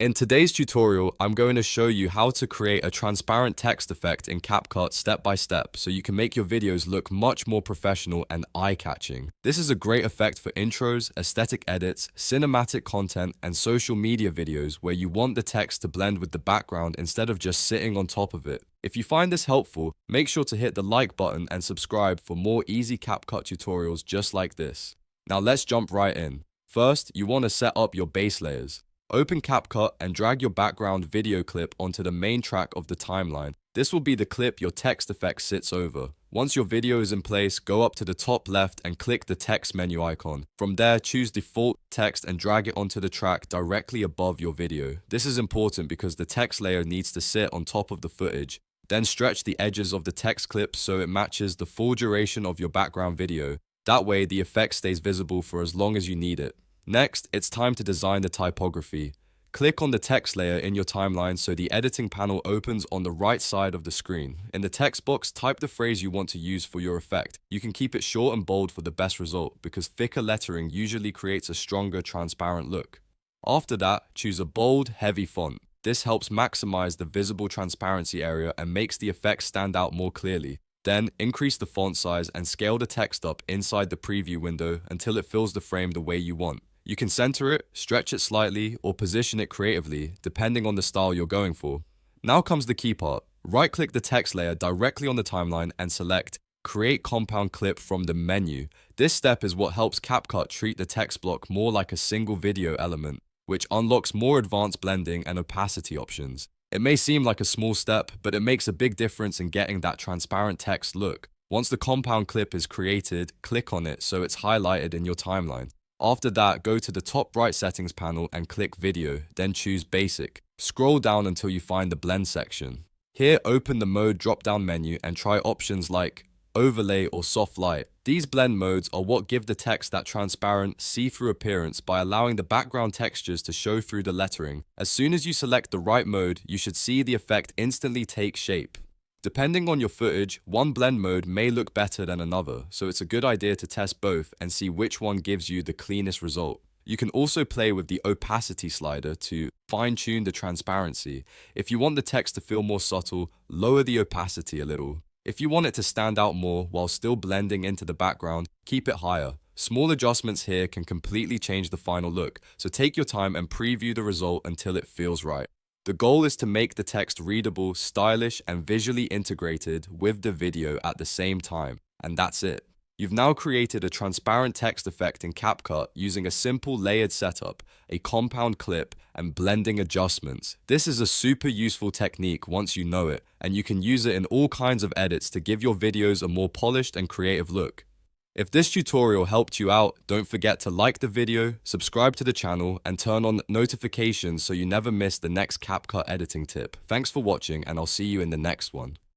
In today's tutorial, I'm going to show you how to create a transparent text effect in CapCut step by step so you can make your videos look much more professional and eye-catching. This is a great effect for intros, aesthetic edits, cinematic content, and social media videos where you want the text to blend with the background instead of just sitting on top of it. If you find this helpful, make sure to hit the like button and subscribe for more easy CapCut tutorials just like this. Now let's jump right in. First, you want to set up your base layers. Open CapCut and drag your background video clip onto the main track of the timeline. This will be the clip your text effect sits over. Once your video is in place, go up to the top left and click the text menu icon. From there, choose default text and drag it onto the track directly above your video. This is important because the text layer needs to sit on top of the footage. Then stretch the edges of the text clip so it matches the full duration of your background video. That way, the effect stays visible for as long as you need it. Next, it's time to design the typography. Click on the text layer in your timeline so the editing panel opens on the right side of the screen. In the text box, type the phrase you want to use for your effect. You can keep it short and bold for the best result because thicker lettering usually creates a stronger, transparent look. After that, choose a bold, heavy font. This helps maximize the visible transparency area and makes the effect stand out more clearly. Then, increase the font size and scale the text up inside the preview window until it fills the frame the way you want. You can center it, stretch it slightly, or position it creatively, depending on the style you're going for. Now comes the key part. Right-click the text layer directly on the timeline and select Create Compound Clip from the menu. This step is what helps CapCut treat the text block more like a single video element, which unlocks more advanced blending and opacity options. It may seem like a small step, but it makes a big difference in getting that transparent text look. Once the compound clip is created, click on it so it's highlighted in your timeline. After that, go to the top right settings panel and click Video, then choose Basic. Scroll down until you find the Blend section. Here, open the Mode drop-down menu and try options like Overlay or Soft Light. These blend modes are what give the text that transparent, see-through appearance by allowing the background textures to show through the lettering. As soon as you select the right mode, you should see the effect instantly take shape. Depending on your footage, one blend mode may look better than another, so it's a good idea to test both and see which one gives you the cleanest result. You can also play with the opacity slider to fine-tune the transparency. If you want the text to feel more subtle, lower the opacity a little. If you want it to stand out more while still blending into the background, keep it higher. Small adjustments here can completely change the final look, so take your time and preview the result until it feels right. The goal is to make the text readable, stylish, and visually integrated with the video at the same time, and that's it. You've now created a transparent text effect in CapCut using a simple layered setup, a compound clip, and blending adjustments. This is a super useful technique once you know it, and you can use it in all kinds of edits to give your videos a more polished and creative look. If this tutorial helped you out, don't forget to like the video, subscribe to the channel, and turn on notifications so you never miss the next CapCut editing tip. Thanks for watching, and I'll see you in the next one.